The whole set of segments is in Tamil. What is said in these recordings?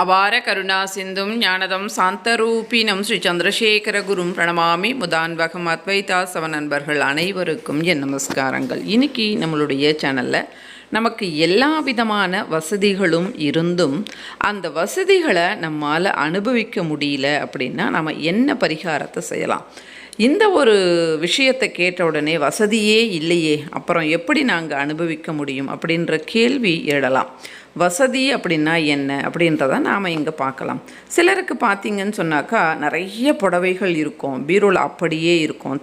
அபார கருணா சிந்தும் ஞானதம் சாந்தரூபினம் ஸ்ரீ சந்திரசேகர குரும் பிரணமாமி முதான்வகம் அத்வைதா சவ நண்பர்கள் அனைவருக்கும் என் நமஸ்காரங்கள். இன்னைக்கு நம்மளுடைய சேனலில் நமக்கு எல்லா விதமான வசதிகளும் இருந்தும் அந்த வசதிகளை நம்மால் அனுபவிக்க முடியல அப்படின்னா நம்ம என்ன பரிகாரத்தை செய்யலாம்? இந்த ஒரு விஷயத்தை கேட்ட உடனே வசதியே இல்லையே, அப்புறம் எப்படி நாங்கள் அனுபவிக்க முடியும் அப்படின்ற கேள்வி எழலாம். வசதி அப்படின்னா என்ன அப்படின்றத நாம் இங்கே பார்க்கலாம். சிலருக்கு பார்த்திங்கன்னு சொன்னாக்கா நிறைய புடவைகள் இருக்கும், பீரோவில் அப்படியே இருக்கும்,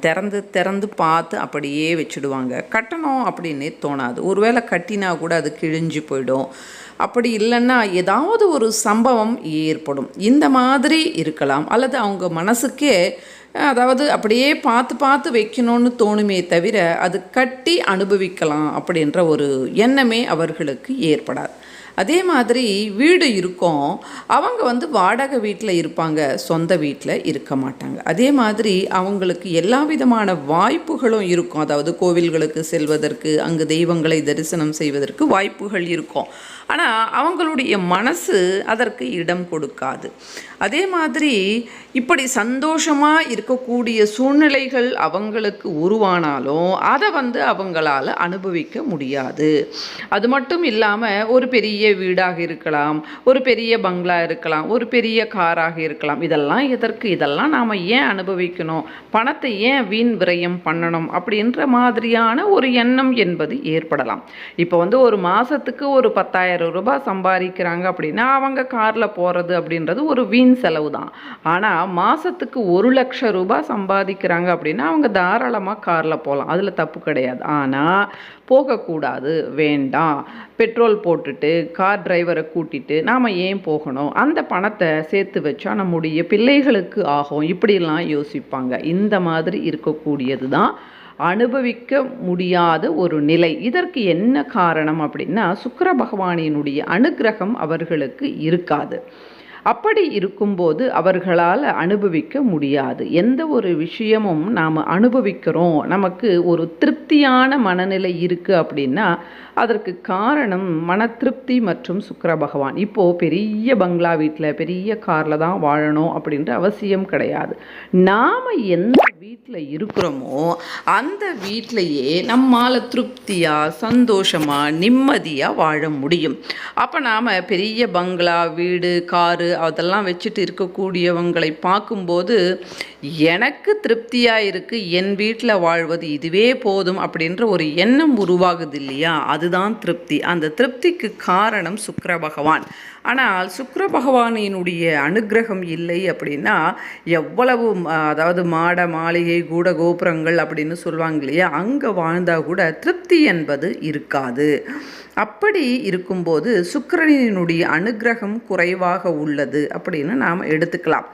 திறந்து பார்த்து அப்படியே வச்சுடுவாங்க. கட்டணும் அப்படின்னே தோணாது. ஒருவேளை கட்டினா கூட அது கிழிஞ்சு போயிடும். அப்படி இல்லைன்னா ஏதாவது ஒரு சம்பவம் ஏற்படும். இந்த மாதிரி இருக்கலாம். அல்லது அவங்க மனசுக்கே அதாவது அப்படியே பார்த்து வைக்கணும்னு தோணுமே தவிர அது கட்டி அனுபவிக்கலாம் அப்படின்ற ஒரு எண்ணமே அவர்களுக்கு ஏற்படாது. அதே மாதிரி வீடு இருக்கும், அவங்க வாடகை வீட்டில் இருப்பாங்க, சொந்த வீட்டில் இருக்க மாட்டாங்க. அதே மாதிரி அவங்களுக்கு எல்லா விதமான வாய்ப்புகளும் இருக்கும். அதாவது கோவில்களுக்கு செல்வதற்கு, அங்கு தெய்வங்களை தரிசனம் செய்வதற்கு வாய்ப்புகள் இருக்கும். ஆனால் அவங்களுடைய மனசு அதற்கு இடம் கொடுக்காது. அதே மாதிரி இப்படி சந்தோஷமாக இருக்கக்கூடிய சூழ்நிலைகள் அவங்களுக்கு உருவானாலும் அதை அவங்களால அனுபவிக்க முடியாது. அது மட்டும் இல்லாமல் ஒரு பெரிய வீடாக இருக்கலாம், ஒரு பெரிய பங்களா இருக்கலாம், ஒரு பெரிய காராக இருக்கலாம். இதெல்லாம் எதற்கு? இதெல்லாம் நாம் ஏன் அனுபவிக்கணும்? பணத்தை ஏன் வீண் விரயம் பண்ணணும்? அப்படின்ற மாதிரியான ஒரு எண்ணம் என்பது ஏற்படலாம். இப்போ ஒரு மாதத்துக்கு ஒரு 10,000 ரூபாய் சம்பாதிக்கிறாங்க அப்படின்னா அவங்க காரில் போகிறது அப்படின்றது ஒரு வீண் செலவு தான். ஆனால் மாதத்துக்கு 1,00,000 ரூபாய் சம்பாதிக்கிறாங்க அப்படின்னா அவங்க தாராளமாக காரில் போகலாம், அதில் தப்பு கிடையாது. ஆனால் போகக்கூடாது, வேண்டாம், பெட்ரோல் போட்டுட்டு கார் டிரைவரை கூட்டிட்டு நாம் ஏன் போகணும்? அந்த பணத்தை சேர்த்து வச்சா நம்முடைய பிள்ளைகளுக்கு ஆகும், இப்படிலாம் யோசிப்பாங்க. இந்த மாதிரி இருக்கக்கூடியது தான் அனுபவிக்க முடியாத ஒரு நிலை. இதற்கு என்ன காரணம் அப்படின்னா, சுக்கிர பகவானினுடைய அனுக்கிரகம் அவர்களுக்கு இருக்காது. அப்படி இருக்கும்போது அவர்களால் அனுபவிக்க முடியாது. எந்த ஒரு விஷயமும் நாம் அனுபவிக்கிறோம், நமக்கு ஒரு திருப்தியான மனநிலை இருக்குது அப்படின்னா அதற்கு காரணம் மன திருப்தி மற்றும் சுக்கிர பகவான். இப்போது பெரிய பங்களா வீட்டில் பெரிய காரில் தான் வாழணும் அப்படின்ற அவசியம் கிடையாது. நாம் எந்த வீட்டில் இருக்கிறோமோ அந்த வீட்டிலையே நம்மால் திருப்தியாக சந்தோஷமாக நிம்மதியாக வாழ முடியும். அப்போ நாம் பெரிய பங்களா வீடு காரு அதெல்லாம் வச்சுட்டு இருக்கக்கூடியவங்களை பார்க்கும்போது எனக்கு திருப்தியாக இருக்குது, என் வீட்டில் வாழ்வது இதுவே போதும் அப்படின்ற ஒரு எண்ணம் உருவாகுது இல்லையா? அதுதான் திருப்தி. அந்த திருப்திக்கு காரணம் சுக்கிர பகவான். ஆனால் சுக்கிர பகவானினுடைய அனுக்கிரகம் இல்லை அப்படின்னா எவ்வளவு அதாவது மாட மாளிகை கூட கோபுரங்கள் அப்படின்னு சொல்லுவாங்க இல்லையா, அங்கே வாழ்ந்தால் கூட திருப்தி என்பது இருக்காது. அப்படி இருக்கும்போது சுக்கிரனினுடைய அனுக்கிரகம் குறைவாக உள்ளது அப்படின்னு நாம் எடுத்துக்கலாம்.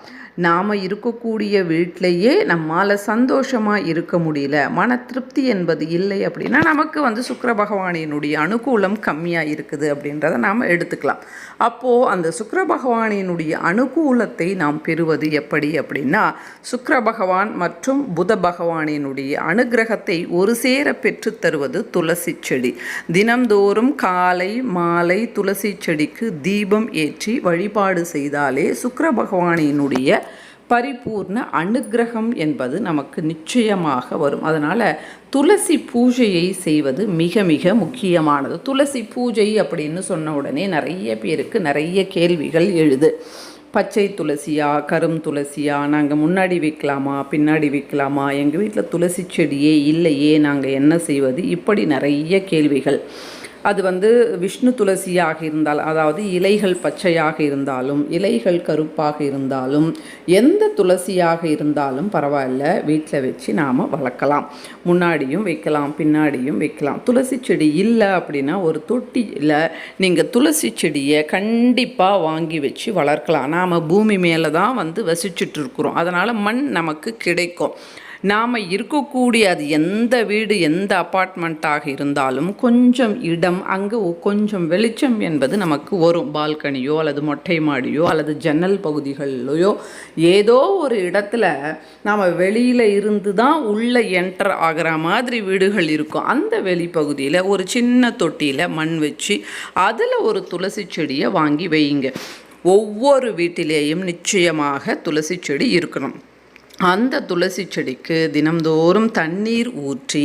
நாம் இருக்கக்கூடிய வீட்டிலையே நம்மால் சந்தோஷமாக இருக்க முடியல, மன திருப்தி என்பது இல்லை அப்படின்னா நமக்கு சுக்கிர பகவானினுடைய அனுகூலம் கம்மியாக இருக்குது அப்படின்றத நாம் எடுத்துக்கலாம். அப்போது அந்த சுக்கிர பகவானினுடைய அனுகூலத்தை நாம் பெறுவது எப்படி அப்படின்னா, சுக்கிர பகவான் மற்றும் புத பகவானினுடைய அனுகிரகத்தை ஒரு சேர பெற்று தருவது துளசி செடி. தினம்தோறும் காலை மாலை துளசி செடிக்கு தீபம் ஏற்றி வழிபாடு செய்தாலே சுக்கிர பகவானினுடைய பரிபூர்ண அனுக்கிரகம் என்பது நமக்கு நிச்சயமாக வரும். அதனால் துளசி பூஜையை செய்வது மிக மிக முக்கியமானது. துளசி பூஜை அப்படின்னு சொன்ன உடனே நிறைய பேருக்கு நிறைய கேள்விகள் எழுது. பச்சை துளசியா, கரும் துளசியா, நாங்கள் முன்னாடி வைக்கலாமா பின்னாடி வைக்கலாமா, எங்கள் வீட்டில் துளசி செடியே இல்லையே, நாங்கள் என்ன செய்வது, இப்படி நிறைய கேள்விகள். அது விஷ்ணு துளசியாக இருந்தால், அதாவது இலைகள் பச்சையாக இருந்தாலும் இலைகள் கருப்பாக இருந்தாலும் எந்த துளசியாக இருந்தாலும் பரவாயில்ல, வீட்டில் வச்சு நாம் வளர்க்கலாம். முன்னாடியும் வைக்கலாம் பின்னாடியும் வைக்கலாம். துளசி செடி இல்லை அப்படின்னா ஒரு தொட்டியில் நீங்கள் துளசி செடியை கண்டிப்பாக வாங்கி வச்சு வளர்க்கலாம். நாம் பூமி மேலே தான் வசிச்சுட்ருக்குறோம், அதனால் மண் நமக்கு கிடைக்கும். நாம் இருக்கக்கூடிய அது எந்த வீடு எந்த அப்பார்ட்மெண்ட்டாக இருந்தாலும் கொஞ்சம் இடம், அங்கே கொஞ்சம் வெளிச்சம் என்பது நமக்கு வரும். பால்கனியோ அல்லது மொட்டை மாடியோ அல்லது ஜன்னல் பகுதிகளிலோ ஏதோ ஒரு இடத்துல நாம் வெளியில் இருந்து தான் உள்ளே என்டர் ஆகிற மாதிரி வீடுகள் இருக்கும். அந்த வெளிப்பகுதியில் ஒரு சின்ன தொட்டியில் மண் வச்சு அதில் ஒரு துளசி செடியை வாங்கி வையுங்க. ஒவ்வொரு வீட்டிலேயும் நிச்சயமாக துளசி செடி இருக்கணும். அந்த துளசி செடிக்கு தினம்தோறும் தண்ணீர் ஊற்றி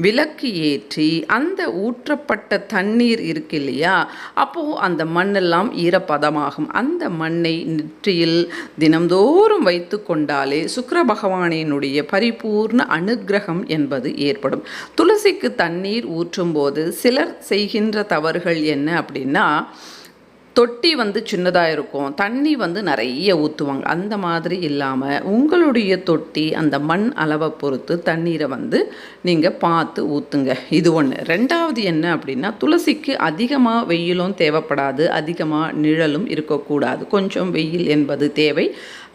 விளக்கு ஏற்றி அந்த ஊற்றப்பட்ட தண்ணீர் இருக்கு இல்லையா, அப்போது அந்த மண்ணெல்லாம் ஈரப்பதமாகும். அந்த மண்ணை நெற்றியில் தினம்தோறும் வைத்து கொண்டாலே சுக்கிர பகவானினுடைய பரிபூர்ண அனுக்கிரகம் என்பது ஏற்படும். துளசிக்கு தண்ணீர் ஊற்றும்போது சிலர் செய்கின்ற தவறுகள் என்ன அப்படின்னா, தொட்டி சின்னதாக இருக்கும், தண்ணி நிறைய ஊற்றுவாங்க. அந்த மாதிரி இல்லாமல் உங்களுடைய தொட்டி அந்த மண் அளவை பொறுத்து தண்ணீரை நீங்கள் பார்த்து ஊற்றுங்க. இது ஒன்று. ரெண்டாவது என்ன அப்படின்னா, துளசிக்கு அதிகமாக வெயிலும் தேவைப்படாது, அதிகமாக நிழலும் இருக்கக்கூடாது. கொஞ்சம் வெயில் என்பது தேவை,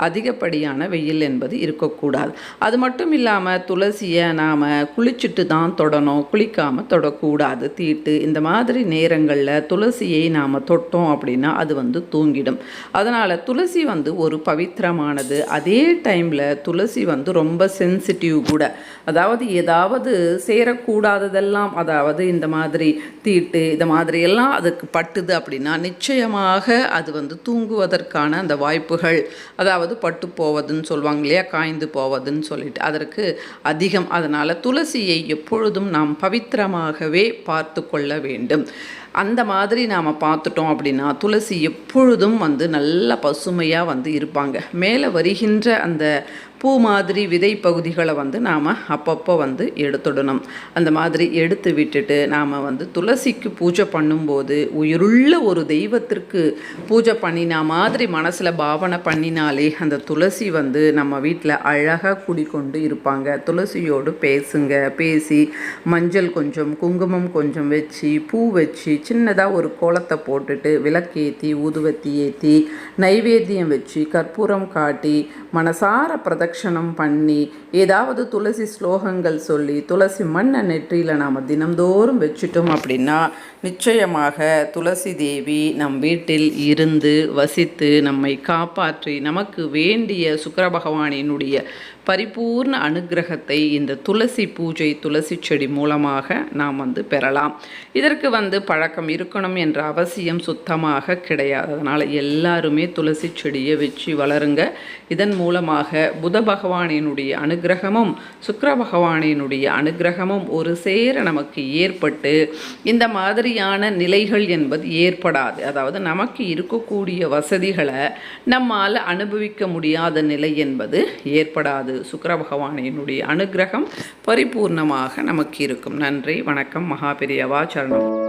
அதிகப்படியான வெயில் என்பது இருக்கக்கூடாது. அது மட்டும் இல்லாமல் துளசியை நாம் குளிச்சுட்டு தான் தொடணும், குளிக்காமல் தொடக்கூடாது. தீட்டு இந்த மாதிரி நேரங்களில் துளசியை நாம் தொட்டோம் அப்படின்னா அது தூங்கிடும். அதனால் துளசி ஒரு பவித்திரமானது. அதே டைமில் துளசி ரொம்ப சென்சிட்டிவ் கூட. அதாவது ஏதாவது சேரக்கூடாததெல்லாம், அதாவது இந்த மாதிரி தீட்டு இந்த மாதிரி எல்லாம் அதுக்கு பட்டுது அப்படின்னா நிச்சயமாக அது தூங்குவதற்கான அந்த வாய்ப்புகள், அதாவது பட்டு போவதுன்னு சொல்லுவாங்க இல்லையா, காய்ந்து போவதுன்னு சொல்லிட்டு, அதற்கு அதிகம். அதனால் துளசியை எப்பொழுதும் நாம் பவித்திரமாகவே பார்த்து கொள்ள வேண்டும். அந்த மாதிரி நாம் பார்த்துட்டோம் அப்படின்னா துளசி எப்பொழுதும் நல்ல பசுமையாக இருப்பாங்க. மேலே வருகின்ற அந்த பூ மாதிரி விதை பகுதிகளை நாம் அப்பப்போ எடுத்துடணும். அந்த மாதிரி எடுத்து விட்டுட்டு நாம் துளசிக்கு பூஜை பண்ணும்போது உயிருள்ள ஒரு தெய்வத்திற்கு பூஜை பண்ணினா மாதிரி மனசில் பாவனை பண்ணினாலே அந்த துளசி நம்ம வீட்டில் அழகாக குடிக்கொண்டு இருப்பாங்க. துளசியோடு பேசுங்க. பேசி மஞ்சள் கொஞ்சம் குங்குமம் கொஞ்சம் வச்சு பூ வச்சு சின்னதாக ஒரு கோலத்தை போட்டுட்டு விளக்கேற்றி ஊதுவத்தி ஏற்றி நைவேத்தியம் வச்சு கற்பூரம் காட்டி மனசார பிரதட்சணம் பண்ணி ஏதாவது துளசி ஸ்லோகங்கள் சொல்லி துளசி மண்ணை நெற்றியில் நாம் தினம்தோறும் வச்சுட்டோம் அப்படின்னா நிச்சயமாக துளசி தேவி நம் வீட்டில் இருந்து வசித்து நம்மை காப்பாற்றி நமக்கு வேண்டிய சுக்கிர பகவானினுடைய பரிபூர்ண அனுக்கிரகத்தை இந்த துளசி பூஜை துளசி செடி மூலமாக நாம் பெறலாம். இதற்கு பழக்கம் இருக்கணும் என்ற அவசியம் சுத்தமாக கிடையாது. அதனால் எல்லாருமே துளசி செடியை வச்சு வளருங்க. இதன் மூலமாக புத பகவானினுடைய அனுக்கிரகமும் சுக்கிர பகவானினுடைய அனுக்கிரகமும் ஒரு சேர நமக்கு ஏற்பட்டு இந்த மாதிரியான நிலைகள் என்பது ஏற்படாது. அதாவது நமக்கு இருக்கக்கூடிய வசதிகளை நம்மால் அனுபவிக்க முடியாத நிலை என்பது ஏற்படாது. சுக்கிர பகவானினுடைய அனுக்கிரகம் பரிபூர்ணமாக நமக்கு இருக்கும். நன்றி, வணக்கம். மகாபெரியவா சரணம்.